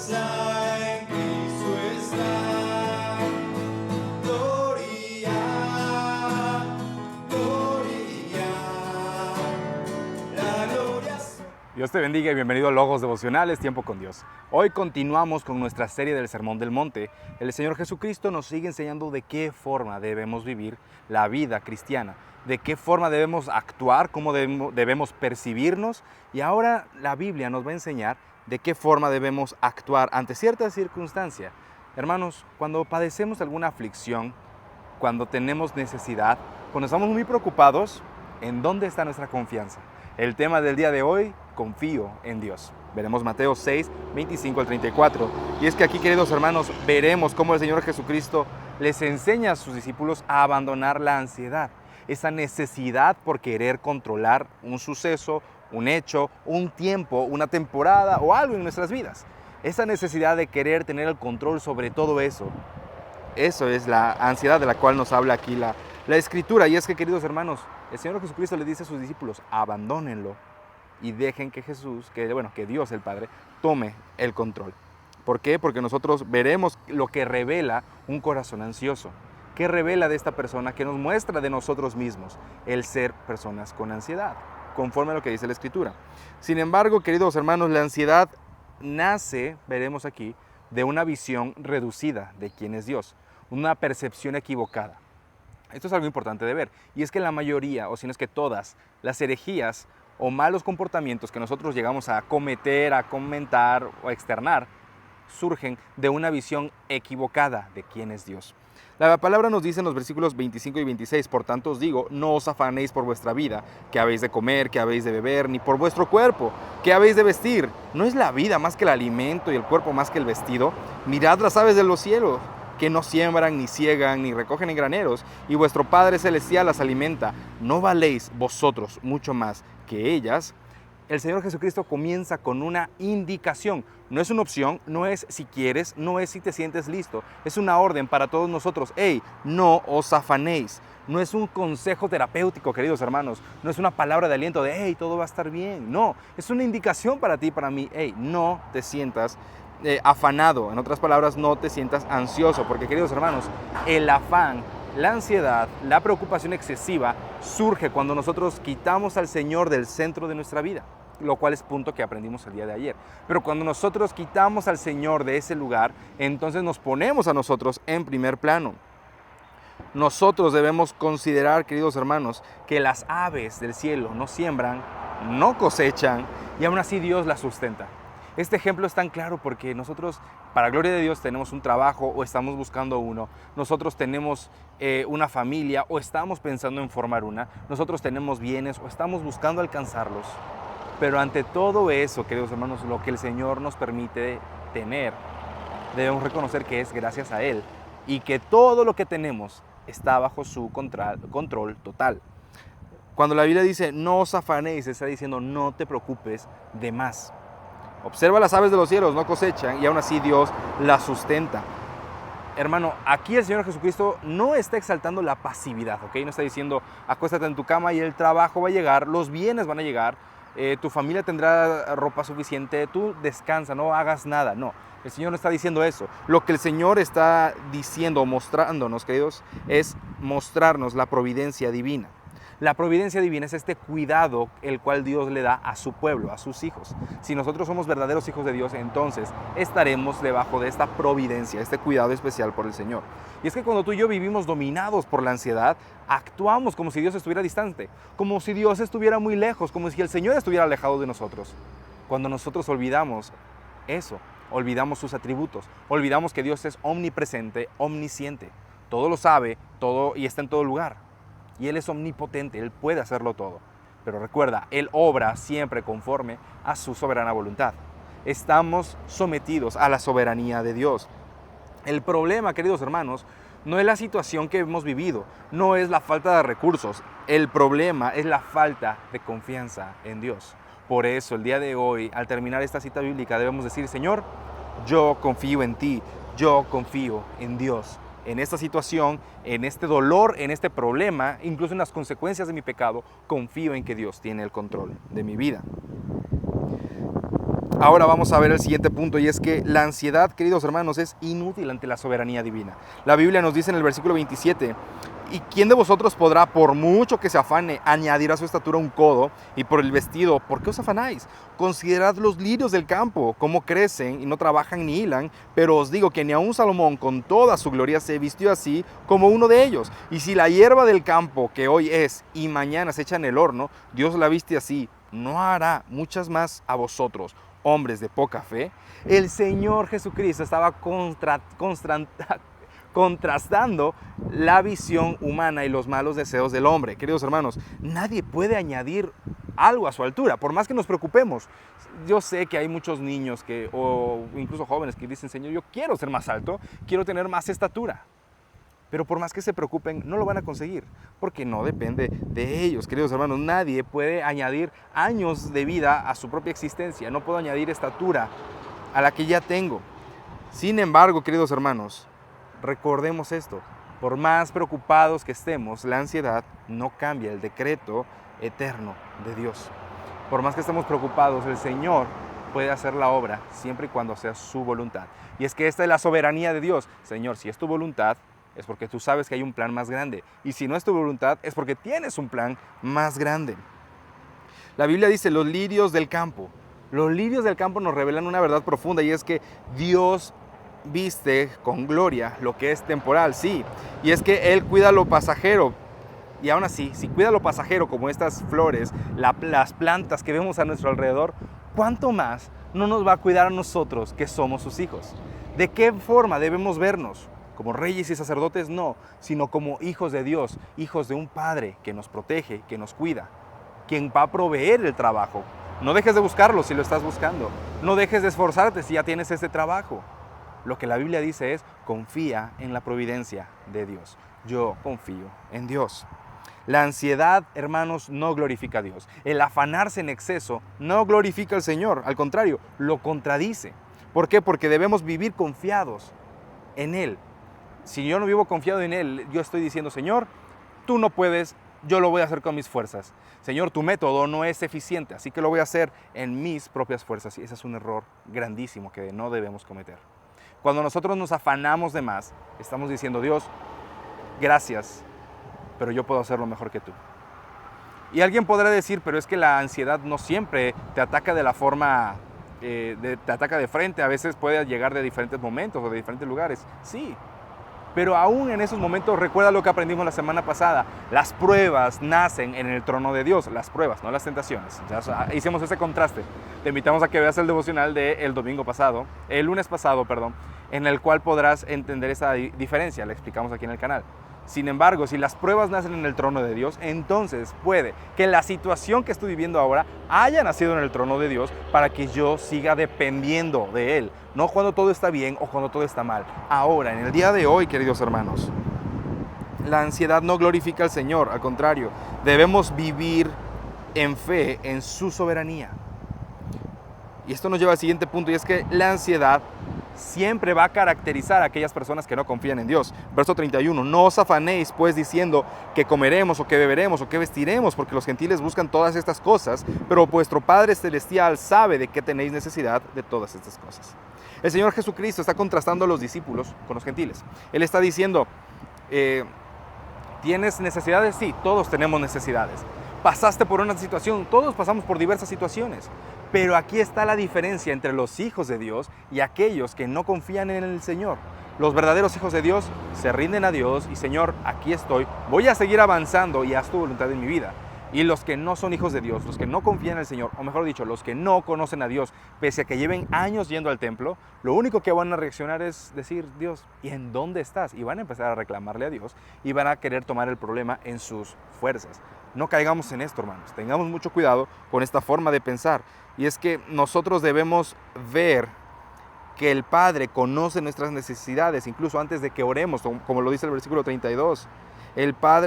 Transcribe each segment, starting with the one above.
en Cristo está. Gloria, gloria, la gloria. Dios te bendiga y bienvenido a Logos Devocionales, Tiempo con Dios. Hoy continuamos con nuestra serie del Sermón del Monte. El Señor Jesucristo nos sigue enseñando de qué forma debemos vivir la vida cristiana, de qué forma debemos actuar, cómo debemos percibirnos, y ahora la Biblia nos va a enseñar de qué forma debemos actuar ante cierta circunstancia. Hermanos, cuando padecemos alguna aflicción, cuando tenemos necesidad, cuando estamos muy preocupados, ¿en dónde está nuestra confianza? El tema del día de hoy: confío en Dios. Veremos Mateo 6, 25 al 34. Y es que aquí, queridos hermanos, veremos cómo el Señor Jesucristo les enseña a sus discípulos a abandonar la ansiedad, esa necesidad por querer controlar un suceso, un hecho, un tiempo, una temporada o algo en nuestras vidas. Esa necesidad de querer tener el control sobre todo eso. Eso es la ansiedad de la cual nos habla aquí la Escritura. Y es que, queridos hermanos, el Señor Jesucristo le dice a sus discípulos: abandónenlo y dejen que que Dios el Padre tome el control. ¿Por qué? Porque nosotros veremos lo que revela un corazón ansioso. ¿Qué revela de esta persona? ¿Qué nos muestra de nosotros mismos? El ser personas con ansiedad, conforme a lo que dice la Escritura. Sin embargo, queridos hermanos, la ansiedad nace, veremos aquí, de una visión reducida de quién es Dios, una percepción equivocada. Esto es algo importante de ver, y es que la mayoría, o si no es que todas, las herejías o malos comportamientos que nosotros llegamos a cometer, a comentar o a externar, surgen de una visión equivocada de quién es Dios. La palabra nos dice en los versículos 25 y 26: por tanto os digo, no os afanéis por vuestra vida, qué habéis de comer, qué habéis de beber, ni por vuestro cuerpo, qué habéis de vestir. ¿No es la vida más que el alimento y el cuerpo más que el vestido? Mirad las aves de los cielos, que no siembran, ni ciegan, ni recogen en graneros, y vuestro Padre Celestial las alimenta. ¿No valéis vosotros mucho más que ellas? El Señor Jesucristo comienza con una indicación. No es una opción, no es si quieres, no es si te sientes listo. Es una orden para todos nosotros. ¡Hey! No os afanéis. No es un consejo terapéutico, queridos hermanos. No es una palabra de aliento de ¡hey! Todo va a estar bien. No, es una indicación para ti y para mí. ¡Hey! No te sientas afanado. En otras palabras, no te sientas ansioso. Porque, queridos hermanos, el afán, la ansiedad, la preocupación excesiva surge cuando nosotros quitamos al Señor del centro de nuestra vida, lo cual es punto que aprendimos el día de ayer. Pero cuando nosotros quitamos al Señor de ese lugar, entonces nos ponemos a nosotros en primer plano. Nosotros debemos considerar, queridos hermanos, que las aves del cielo no siembran, no cosechan, y aún así Dios las sustenta. Este ejemplo es tan claro porque nosotros, para gloria de Dios, tenemos un trabajo o estamos buscando uno. Nosotros tenemos una familia o estamos pensando en formar una. Nosotros tenemos bienes o estamos buscando alcanzarlos. Pero ante todo eso, queridos hermanos, lo que el Señor nos permite tener, debemos reconocer que es gracias a Él y que todo lo que tenemos está bajo su control total. Cuando la Biblia dice no os afanéis, está diciendo no te preocupes de más. Observa las aves de los cielos, no cosechan, y aún así Dios las sustenta. Hermano, aquí el Señor Jesucristo no está exaltando la pasividad, ¿ok? No está diciendo acuéstate en tu cama y el trabajo va a llegar, los bienes van a llegar, tu familia tendrá ropa suficiente, tú descansa, no hagas nada. No, el Señor no está diciendo eso. Lo que el Señor está diciendo, mostrándonos, queridos, es mostrarnos la providencia divina. La providencia divina es este cuidado el cual Dios le da a su pueblo, a sus hijos. Si nosotros somos verdaderos hijos de Dios, entonces estaremos debajo de esta providencia, este cuidado especial por el Señor. Y es que cuando tú y yo vivimos dominados por la ansiedad, actuamos como si Dios estuviera distante, como si Dios estuviera muy lejos, como si el Señor estuviera alejado de nosotros. Cuando nosotros olvidamos eso, olvidamos sus atributos, olvidamos que Dios es omnipresente, omnisciente, todo lo sabe, todo y está en todo lugar. Y Él es omnipotente, Él puede hacerlo todo. Pero recuerda, Él obra siempre conforme a su soberana voluntad. Estamos sometidos a la soberanía de Dios. El problema, queridos hermanos, no es la situación que hemos vivido, no es la falta de recursos. El problema es la falta de confianza en Dios. Por eso, el día de hoy, al terminar esta cita bíblica, debemos decir: Señor, yo confío en ti, yo confío en Dios. En esta situación, en este dolor, en este problema, incluso en las consecuencias de mi pecado, confío en que Dios tiene el control de mi vida. Ahora vamos a ver el siguiente punto, y es que la ansiedad, queridos hermanos, es inútil ante la soberanía divina. La Biblia nos dice en el versículo 27, ¿y quién de vosotros podrá, por mucho que se afane, añadir a su estatura un codo? Y por el vestido, ¿por qué os afanáis? Considerad los lirios del campo, cómo crecen y no trabajan ni hilan, pero os digo que ni aun Salomón con toda su gloria se vistió así como uno de ellos. Y si la hierba del campo, que hoy es y mañana se echa en el horno, Dios la viste así, ¿no hará muchas más a vosotros, hombres de poca fe? El Señor Jesucristo estaba contrastando la visión humana y los malos deseos del hombre. Queridos hermanos, nadie puede añadir algo a su altura, por más que nos preocupemos. Yo sé que hay muchos niños o incluso jóvenes que dicen, Señor, yo quiero ser más alto, quiero tener más estatura. Pero por más que se preocupen, no lo van a conseguir, porque no depende de ellos. Queridos hermanos, nadie puede añadir años de vida a su propia existencia. No puedo añadir estatura a la que ya tengo. Sin embargo, queridos hermanos, recordemos esto: por más preocupados que estemos, la ansiedad no cambia el decreto eterno de Dios. Por más que estemos preocupados, el Señor puede hacer la obra siempre y cuando sea su voluntad. Y es que esta es la soberanía de Dios. Señor, si es tu voluntad, es porque tú sabes que hay un plan más grande. Y si no es tu voluntad, es porque tienes un plan más grande. La Biblia dice, los lirios del campo. Los lirios del campo nos revelan una verdad profunda, y es que Dios viste con gloria lo que es temporal, sí. Y es que Él cuida lo pasajero. Y aún así, si cuida lo pasajero como estas flores, las plantas que vemos a nuestro alrededor, ¿cuánto más no nos va a cuidar a nosotros que somos sus hijos? ¿De qué forma debemos vernos? ¿Como reyes y sacerdotes? No, sino como hijos de Dios, hijos de un Padre que nos protege, que nos cuida, quien va a proveer el trabajo. No dejes de buscarlo si lo estás buscando. No dejes de esforzarte si ya tienes ese trabajo. Lo que la Biblia dice es, confía en la providencia de Dios. Yo confío en Dios. La ansiedad, hermanos, no glorifica a Dios. El afanarse en exceso no glorifica al Señor. Al contrario, lo contradice. ¿Por qué? Porque debemos vivir confiados en Él. Si yo no vivo confiado en Él, yo estoy diciendo, Señor, tú no puedes, yo lo voy a hacer con mis fuerzas. Señor, tu método no es eficiente, así que lo voy a hacer en mis propias fuerzas. Y ese es un error grandísimo que no debemos cometer. Cuando nosotros nos afanamos de más, estamos diciendo, Dios, gracias, pero yo puedo hacerlo mejor que tú. Y alguien podrá decir, pero es que la ansiedad no siempre te ataca de la forma, te ataca de frente, a veces puede llegar de diferentes momentos o de diferentes lugares. Sí, pero aún en esos momentos, recuerda lo que aprendimos la semana pasada, las pruebas nacen en el trono de Dios, las pruebas, no las tentaciones. Ya hicimos ese contraste. Te invitamos a que veas el devocional del lunes pasado, en el cual podrás entender esa diferencia, la explicamos aquí en el canal. Sin embargo, si las pruebas nacen en el trono de Dios, entonces puede que la situación que estoy viviendo ahora haya nacido en el trono de Dios para que yo siga dependiendo de Él. No cuando todo está bien o cuando todo está mal. Ahora, en el día de hoy, queridos hermanos, la ansiedad no glorifica al Señor. Al contrario, debemos vivir en fe en su soberanía. Y esto nos lleva al siguiente punto, y es que la ansiedad siempre va a caracterizar a aquellas personas que no confían en Dios. Verso 31, no os afanéis pues diciendo que comeremos o que beberemos o que vestiremos, porque los gentiles buscan todas estas cosas, pero vuestro Padre Celestial sabe de qué tenéis necesidad de todas estas cosas. El Señor Jesucristo está contrastando a los discípulos con los gentiles. Él está diciendo, ¿tienes necesidades? Sí, todos tenemos necesidades. Pasaste por una situación, todos pasamos por diversas situaciones. Pero aquí está la diferencia entre los hijos de Dios y aquellos que no confían en el Señor. Los verdaderos hijos de Dios se rinden a Dios y, Señor, aquí estoy, voy a seguir avanzando y haz tu voluntad en mi vida. Y los que no son hijos de Dios, los que no confían en el Señor, o mejor dicho, los que no conocen a Dios, pese a que lleven años yendo al templo, lo único que van a reaccionar es decir, Dios, ¿y en dónde estás? Y van a empezar a reclamarle a Dios y van a querer tomar el problema en sus fuerzas. No caigamos en esto, hermanos. Tengamos mucho cuidado con esta forma de pensar. Y es que nosotros debemos ver que el Padre conoce nuestras necesidades, incluso antes de que oremos, como lo dice el versículo 32.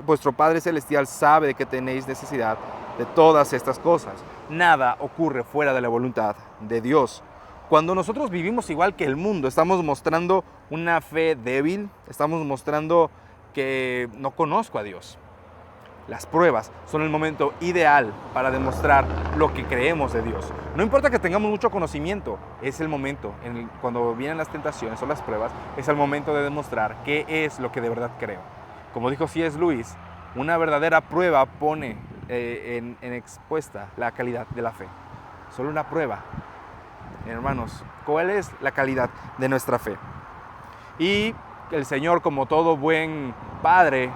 Vuestro Padre Celestial sabe de que tenéis necesidad de todas estas cosas. Nada ocurre fuera de la voluntad de Dios. Cuando nosotros vivimos igual que el mundo, estamos mostrando una fe débil, estamos mostrando que no conozco a Dios. Las pruebas son el momento ideal para demostrar lo que creemos de Dios. No importa que tengamos mucho conocimiento, es el momento, cuando vienen las tentaciones o las pruebas, es el momento de demostrar qué es lo que de verdad creo. Como dijo C.S. Lewis, una verdadera prueba pone en expuesta la calidad de la fe. Solo una prueba. Hermanos, ¿cuál es la calidad de nuestra fe? Y el Señor, como todo buen padre,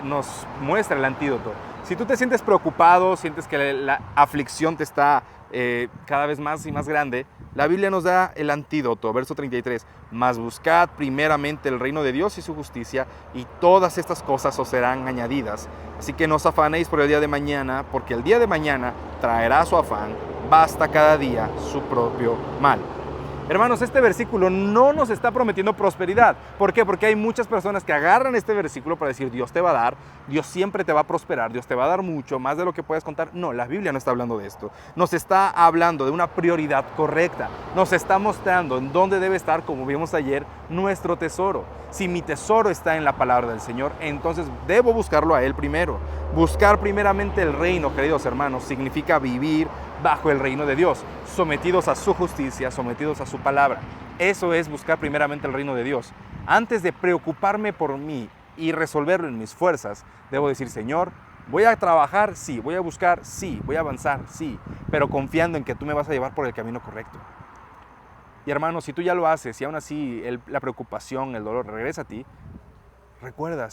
nos muestra el antídoto. Si tú te sientes preocupado, sientes que la aflicción te está cada vez más y más grande, la Biblia nos da el antídoto, verso 33. Mas buscad primeramente el reino de Dios y su justicia, y todas estas cosas os serán añadidas. Así que no os afanéis por el día de mañana, porque el día de mañana traerá su afán. Basta cada día su propio mal. Hermanos, este versículo no nos está prometiendo prosperidad. ¿Por qué? Porque hay muchas personas que agarran este versículo para decir Dios te va a dar, Dios siempre te va a prosperar, Dios te va a dar mucho, más de lo que puedes contar. No, la Biblia no está hablando de esto. Nos está hablando de una prioridad correcta. Nos está mostrando en dónde debe estar, como vimos ayer, nuestro tesoro. Si mi tesoro está en la palabra del Señor, entonces debo buscarlo a Él primero. Buscar primeramente el reino, queridos hermanos, significa vivir bajo el reino de Dios, sometidos a su justicia, sometidos a su palabra. Eso es buscar primeramente el reino de Dios. Antes de preocuparme por mí y resolverlo en mis fuerzas, debo decir, Señor, voy a trabajar, sí, voy a buscar, sí, voy a avanzar, sí, pero confiando en que tú me vas a llevar por el camino correcto. Y hermanos, si tú ya lo haces y aún así la preocupación, el dolor regresa a ti, recuerda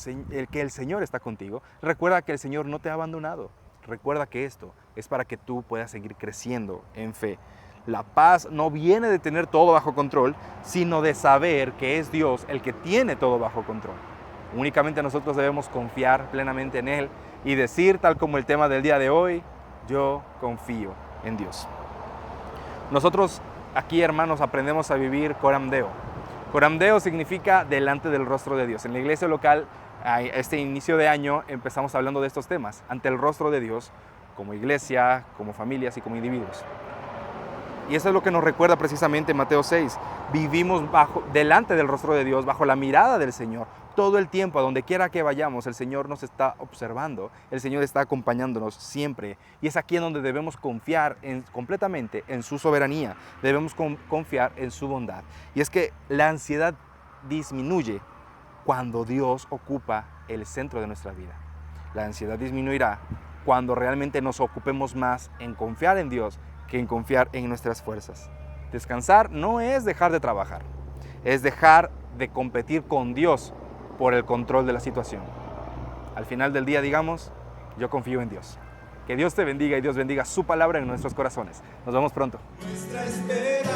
que el Señor está contigo, recuerda que el Señor no te ha abandonado. Recuerda que esto es para que tú puedas seguir creciendo en fe. La paz no viene de tener todo bajo control, sino de saber que es Dios el que tiene todo bajo control. Únicamente nosotros debemos confiar plenamente en Él y decir, tal como el tema del día de hoy, yo confío en Dios. Nosotros aquí, hermanos, aprendemos a vivir coram Deo. Coram Deo significa delante del rostro de Dios. En la iglesia local, a este inicio de año, empezamos hablando de estos temas, ante el rostro de Dios, como iglesia, como familias y como individuos. Y eso es lo que nos recuerda precisamente Mateo 6. Vivimos delante del rostro de Dios, bajo la mirada del Señor. Todo el tiempo, a donde quiera que vayamos, el Señor nos está observando, el Señor está acompañándonos siempre. Y es aquí en donde debemos confiar completamente en su soberanía, debemos confiar en su bondad. Y es que la ansiedad disminuye cuando Dios ocupa el centro de nuestra vida. La ansiedad disminuirá cuando realmente nos ocupemos más en confiar en Dios que en confiar en nuestras fuerzas. Descansar no es dejar de trabajar, es dejar de competir con Dios por el control de la situación. Al final del día digamos, yo confío en Dios. Que Dios te bendiga y Dios bendiga su palabra en nuestros corazones. Nos vemos pronto. Nuestra esperanza.